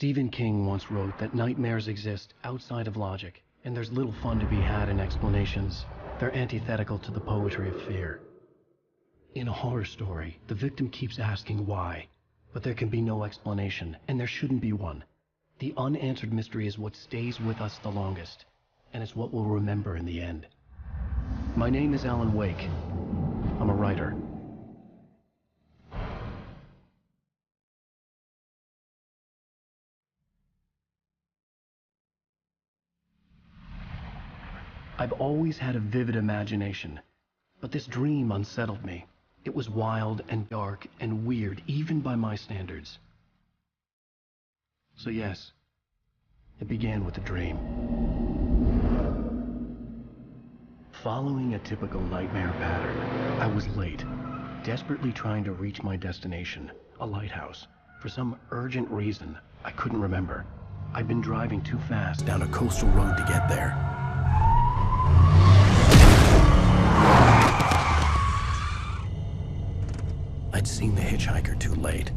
Stephen King once wrote that nightmares exist outside of logic, and there's little fun to be had in explanations. They're antithetical to the poetry of fear. In a horror story, the victim keeps asking why, but there can be no explanation, and there shouldn't be one. The unanswered mystery is what stays with us the longest, and it's what we'll remember in the end. My name is Alan Wake. I'm a writer. I've always had a vivid imagination, but this dream unsettled me. It was wild and dark and weird, even by my standards. So yes, it began with a dream. Following a typical nightmare pattern, I was late, desperately trying to reach my destination, a lighthouse. For some urgent reason, I couldn't remember. I'd been driving too fast down a coastal road to get there. I'd seen the hitchhiker too late.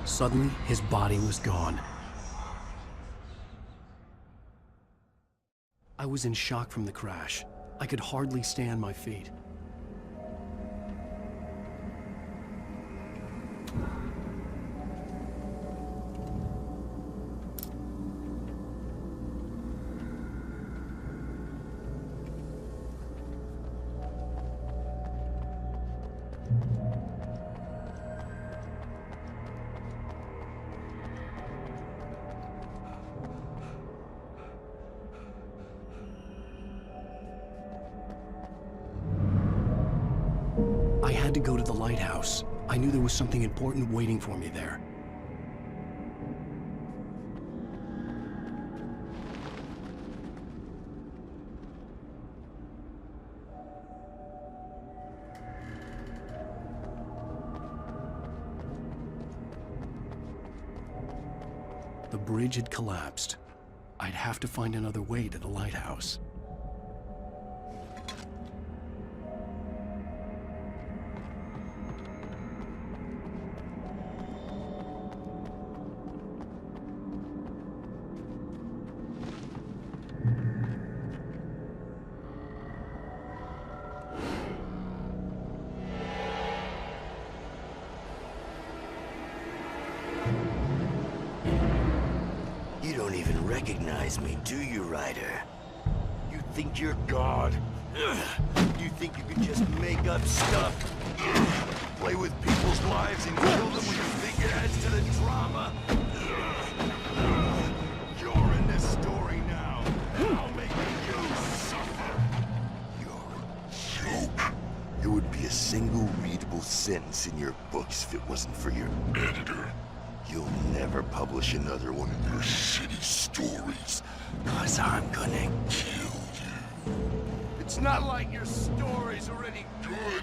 Suddenly, his body was gone. I was in shock from the crash. I could hardly stand my feet. I had to go to the lighthouse. I knew there was something important waiting for me there. The bridge had collapsed. I'd have to find another way to the lighthouse. You don't even recognize me, do you, Ryder? You think you're God? You think you can just make up stuff? Play with people's lives and kill them when you think it adds to the drama? You're in this story now, and I'll make you suffer. You're a joke. There would be a single readable sentence in your books if it wasn't for your editor. You'll never publish another one of your shitty stories, 'cause I'm gonna kill you. It's not like your stories are any good.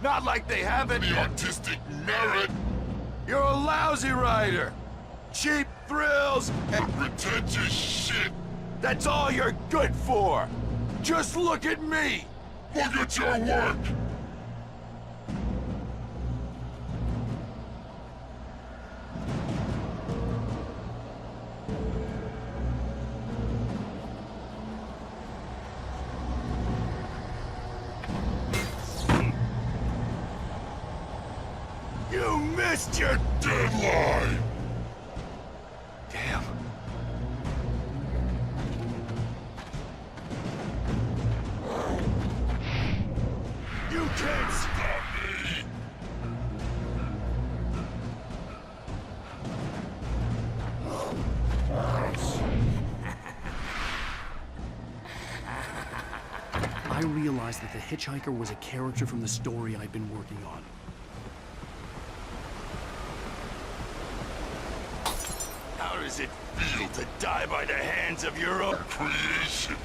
Not like they have any artistic merit. You're a lousy writer. Cheap thrills and pretentious shit. That's all you're good for. Just look at me. Look at your work. You missed your deadline! Damn. You can't stop me! I realized that the hitchhiker was a character from the story I'd been working on. does it feel to die by the hands of your own creation?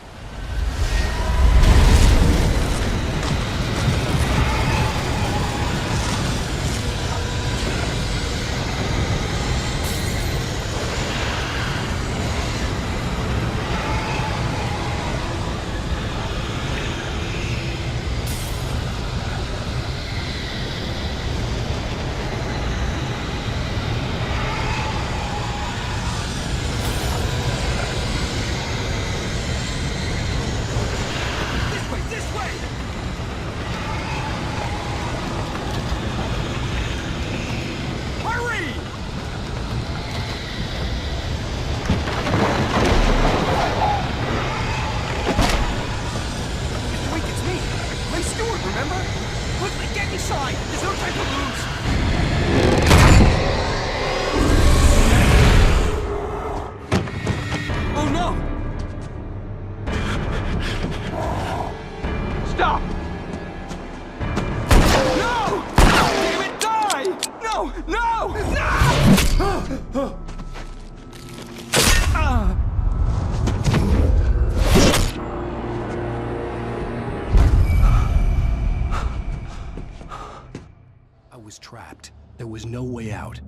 I was trapped. There was no way out.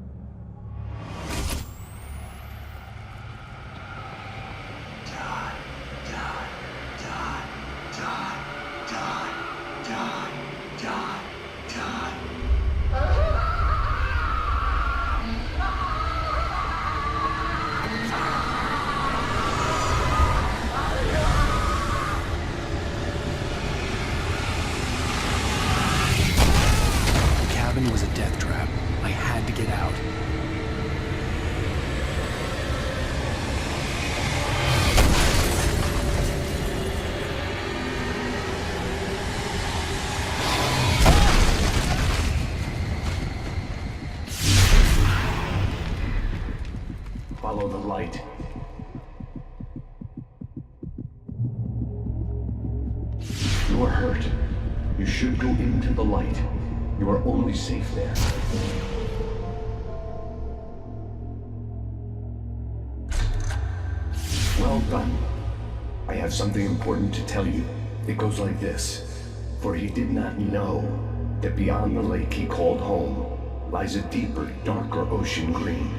Was a death trap. I had to get out. Follow the light. You are hurt. You should go into the light. You are only safe there. Well done. I have something important to tell you. It goes like this. For he did not know that beyond the lake he called home lies a deeper, darker ocean green,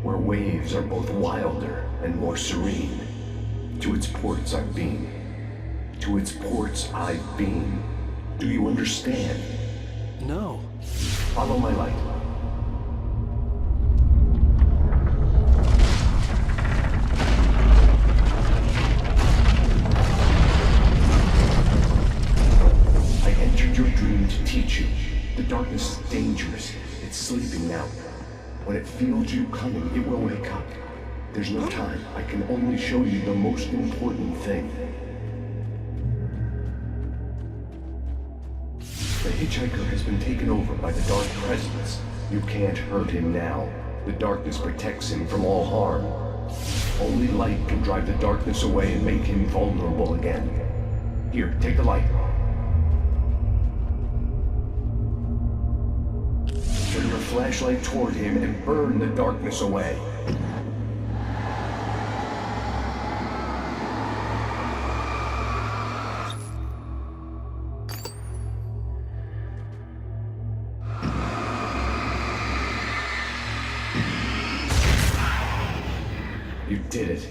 where waves are both wilder and more serene. To its ports I've been. To its ports I've been. Do you understand? No. Follow my light. I entered your dream to teach you. The darkness is dangerous. It's sleeping now. When it feels you coming, it will wake up. There's no time. I can only show you the most important thing. The hitchhiker has been taken over by the Dark Presence. You can't hurt him now. The darkness protects him from all harm. Only light can drive the darkness away and make him vulnerable again. Here, take the light. Turn your flashlight toward him and burn the darkness away. You did it.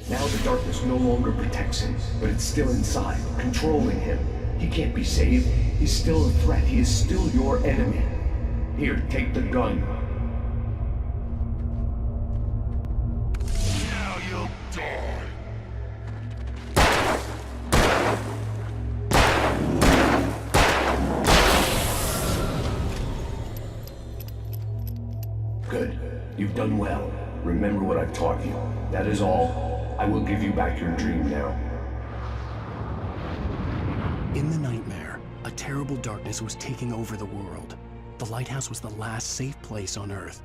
Now the darkness no longer protects him, but it's still inside, controlling him. He can't be saved. He's still a threat. He is still your enemy. Here, take the gun. Now you'll die. Good. You've done well. Remember what I've taught you. That is all. I will give you back your dream now. In the nightmare, a terrible darkness was taking over the world. The lighthouse was the last safe place on Earth.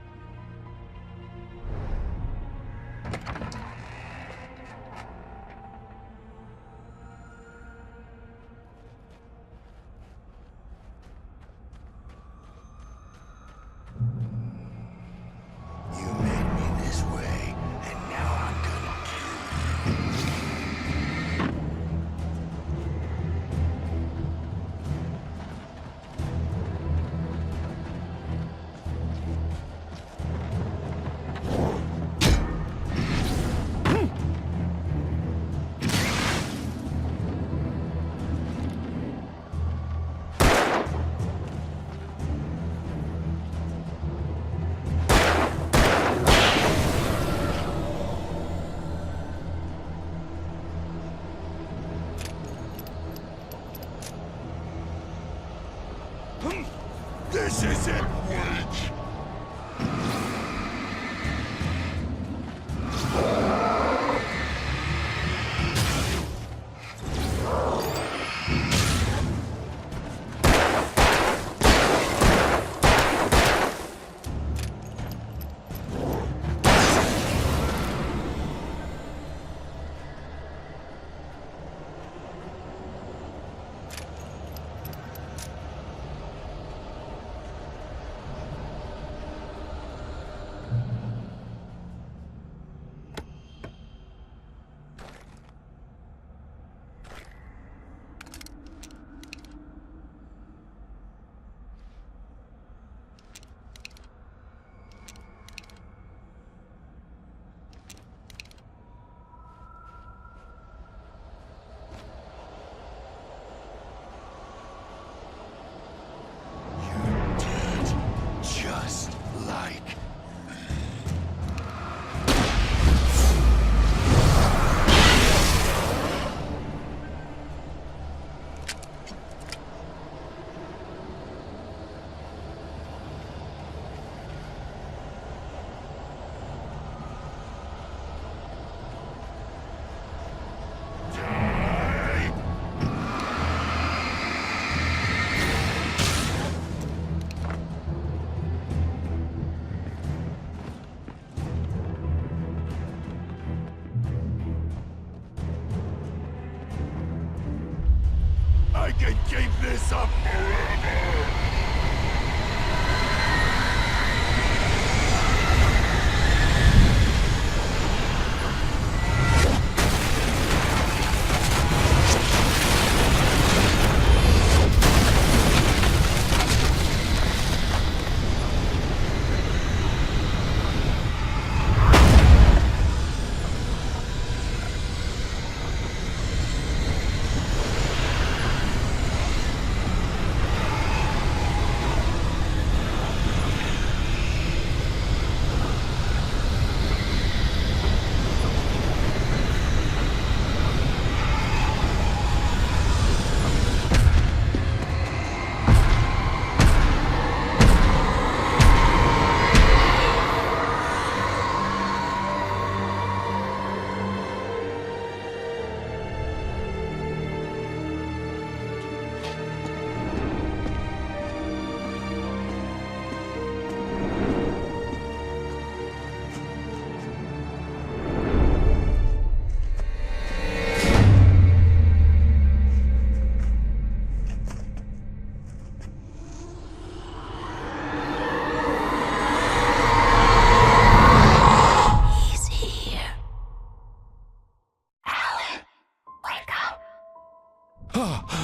You made me this way. This isn't Wake! Just like I can keep this up forever!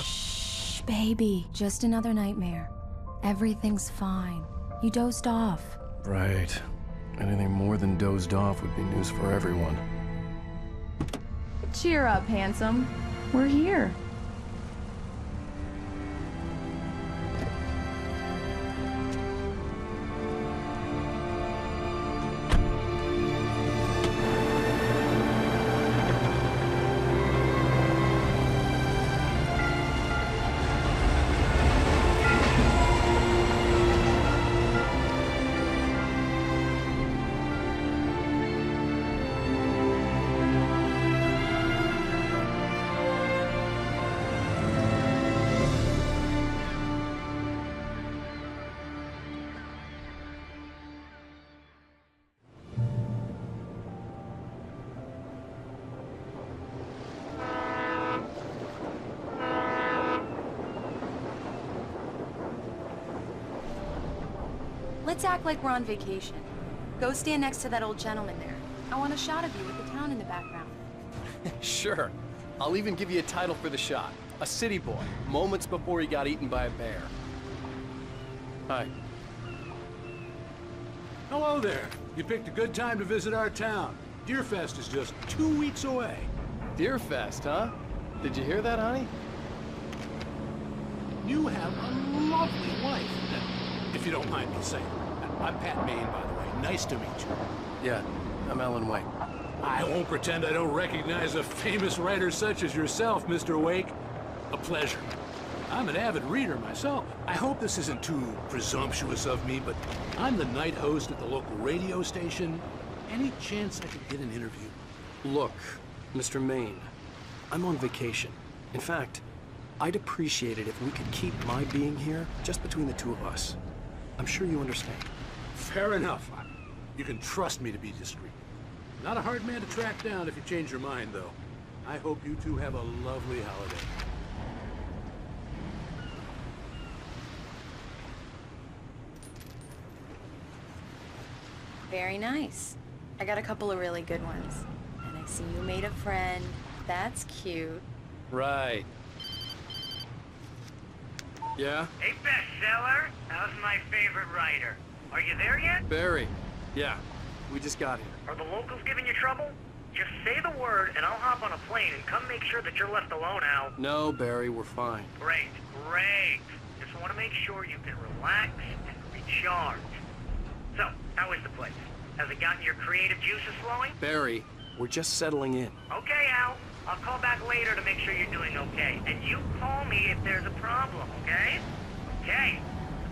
Shh, baby. Just another nightmare. Everything's fine. You dozed off. Right. Anything more than dozed off would be news for everyone. Cheer up, handsome. We're here. Let's act like we're on vacation. Go stand next to that old gentleman there. I want a shot of you with the town in the background. Sure. I'll even give you a title for the shot. A city boy, moments before he got eaten by a bear. Hi. Hello there. You picked a good time to visit our town. Deerfest is just 2 weeks away. Deerfest, huh? Did you hear that, honey? You have a lovely wife, if you don't mind me saying. I'm Pat Maine, by the way. Nice to meet you. Yeah, I'm Alan Wake. I won't pretend I don't recognize a famous writer such as yourself, Mr. Wake. A pleasure. I'm an avid reader myself. I hope this isn't too presumptuous of me, but I'm the night host at the local radio station. Any chance I could get an interview? Look, Mr. Maine, I'm on vacation. In fact, I'd appreciate it if we could keep my being here just between the two of us. I'm sure you understand. Fair enough. You can trust me to be discreet. Not a hard man to track down if you change your mind, though. I hope you two have a lovely holiday. Very nice. I got a couple of really good ones. And I see you made a friend. That's cute. Right. Yeah? Hey, bestseller. How's my favorite writer? Are you there yet? Barry. Yeah, we just got here. Are the locals giving you trouble? Just say the word and I'll hop on a plane and come make sure that you're left alone, Al. No, Barry, we're fine. Great, great. Just want to make sure you can relax and recharge. So, how is the place? Has it gotten your creative juices flowing? Barry, we're just settling in. Okay, Al. I'll call back later to make sure you're doing okay. And you call me if there's a problem, okay? Okay.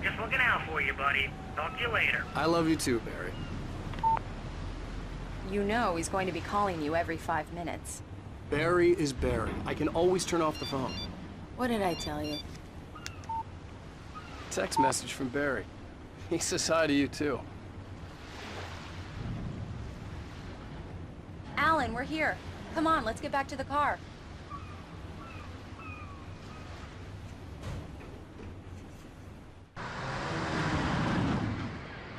Just looking out for you, buddy. Talk to you later. I love you too, Barry. You know he's going to be calling you every 5 minutes. Barry is Barry. I can always turn off the phone. What did I tell you? Text message from Barry. He says hi to you too. Alan, we're here. Come on, let's get back to the car.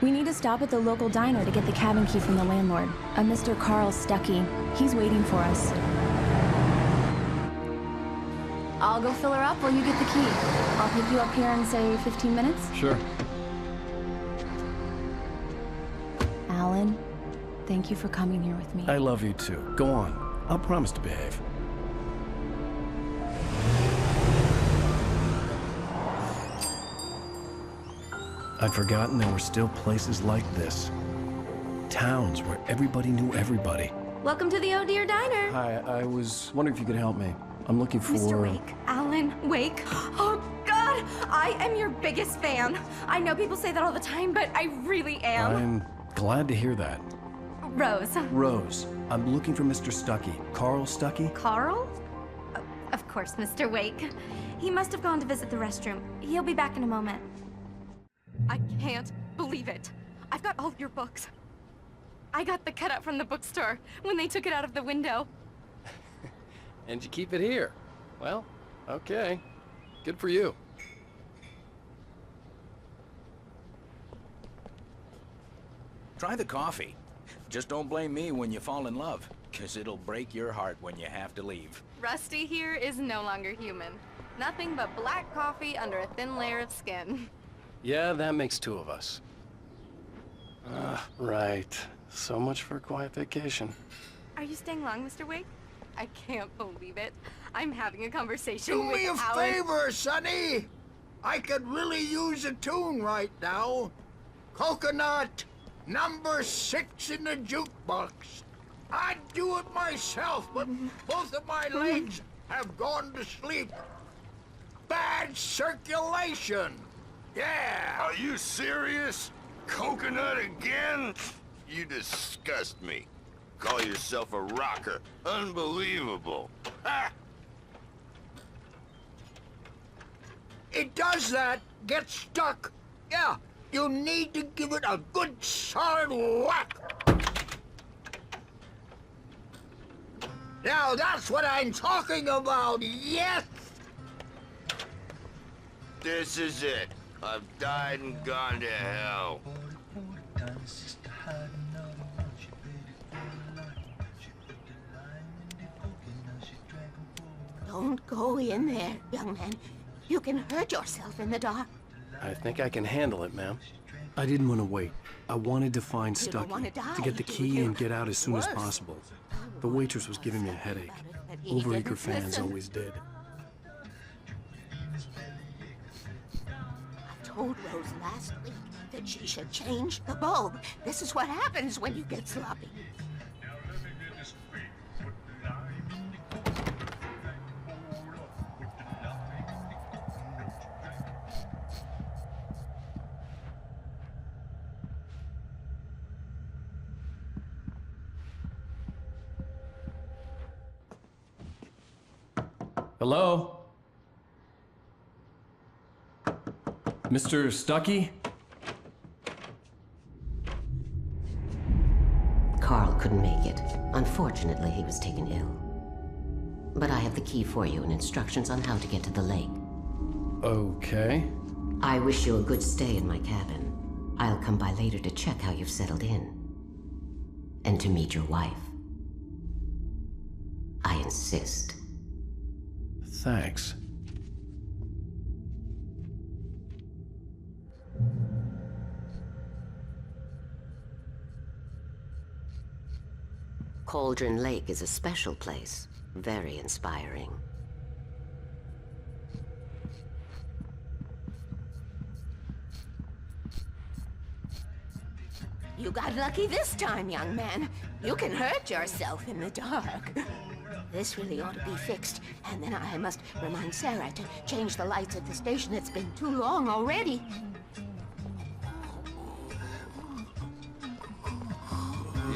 We need to stop at the local diner to get the cabin key from the landlord, a Mr. Carl Stuckey. He's waiting for us. I'll go fill her up while you get the key. I'll pick you up here in, say, 15 minutes? Sure. Alan, thank you for coming here with me. I love you too. Go on. I'll promise to behave. I'd forgotten there were still places like this. Towns where everybody knew everybody. Welcome to the Oh Dear Diner. Hi, I was wondering if you could help me. I'm looking for... Mr. Wake. Alan Wake. Oh, God! I am your biggest fan. I know people say that all the time, but I really am. I'm glad to hear that. Rose. Rose, I'm looking for Mr. Stuckey. Carl Stuckey? Carl? Of course, Mr. Wake. He must have gone to visit the restroom. He'll be back in a moment. I can't believe it. I've got all your books. I got the cutout from the bookstore when they took it out of the window. And you keep it here. Well, okay. Good for you. Try the coffee. Just don't blame me when you fall in love, 'cause it'll break your heart when you have to leave. Rusty here is no longer human. Nothing but black coffee under a thin layer of skin. Yeah, that makes two of us. Right. So much for a quiet vacation. Are you staying long, Mr. Wake? I can't believe it. I'm having a conversation Do with me a Alan. favor, Sonny. I could really use a tune right now. Coconut, number 6 in the jukebox. I'd do it myself, but both of my legs have gone to sleep. Bad circulation. Yeah. Are you serious? Coconut again? You disgust me. Call yourself a rocker. Unbelievable. Ha! It does that. Get stuck. Yeah, you need to give it a good solid whack. Now that's what I'm talking about, yes! This is it. I've died and gone to hell. Don't go in there, young man. You can hurt yourself in the dark. I think I can handle it, ma'am. I didn't want to wait. I wanted to find You don't Stuckey, wanna die, to get the do key you? and get out as soon as Worse. possible. The waitress was giving me a headache. But he Overeager didn't fans listen. always did. I told Rose last week that she should change the bulb. This is what happens when you get sloppy. Hello? Mr. Stuckey? Carl couldn't make it. Unfortunately, he was taken ill. But I have the key for you and instructions on how to get to the lake. Okay. I wish you a good stay in my cabin. I'll come by later to check how you've settled in. And to meet your wife. I insist. Thanks. Cauldron Lake is a special place. Very inspiring. You got lucky this time, young man. You can hurt yourself in the dark. This really ought to be fixed, and then I must remind Sarah to change the lights at the station. It's been too long already.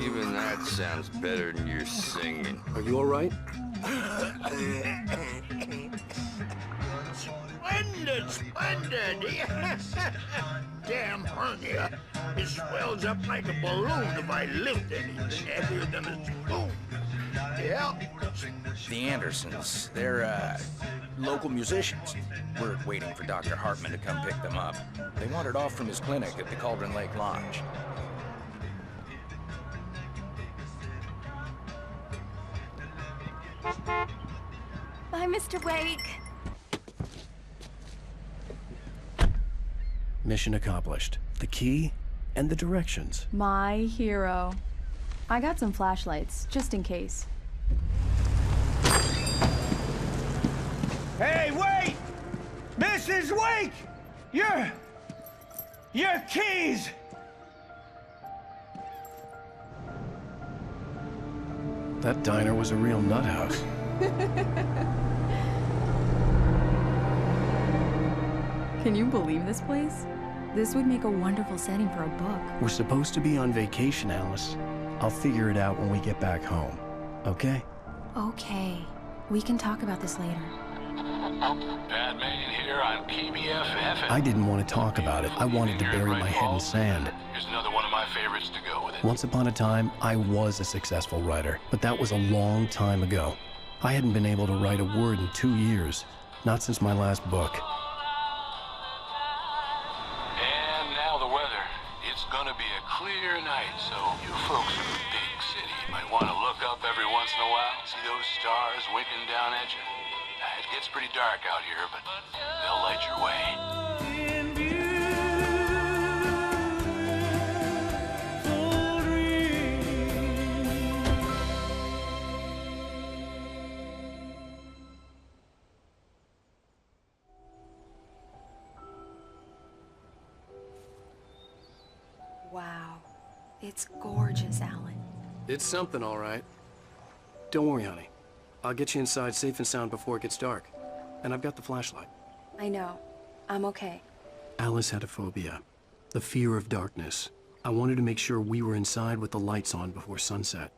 Even that sounds better than your singing. Are you all right? Splendid, splendid! Damn hernia. It swells up like a balloon if I lift anything heavier than a spoon. Yeah. The Andersons, they're, local musicians. We're waiting for Dr. Hartman to come pick them up. They wandered off from his clinic at the Cauldron Lake Lodge. Bye, Mr. Wake. Mission accomplished. The key and the directions. My hero. I got some flashlights, just in case. Hey, wait! Mrs. Wake! Your keys! That diner was a real nut house. Can you believe this place? This would make a wonderful setting for a book. We're supposed to be on vacation, Alice. I'll figure it out when we get back home, okay? Okay. We can talk about this later. Pat Main here on PBFF. I didn't want to talk about it. I wanted to bury my head in sand. Here's another one of my favorites to go with it. Once upon a time, I was a successful writer, but that was a long time ago. I hadn't been able to write a word in 2 years, not since my last book. And now the weather. It's gonna be a clear night, so you folks in the big city might want to look up every once in a while, see those stars winking down at you. It gets pretty dark out here, but they'll light your way. Wow. It's gorgeous, Alan. It's something, all right. Don't worry, honey. I'll get you inside safe and sound before it gets dark. And I've got the flashlight. I know. I'm okay. Alice had a phobia. The fear of darkness. I wanted to make sure we were inside with the lights on before sunset.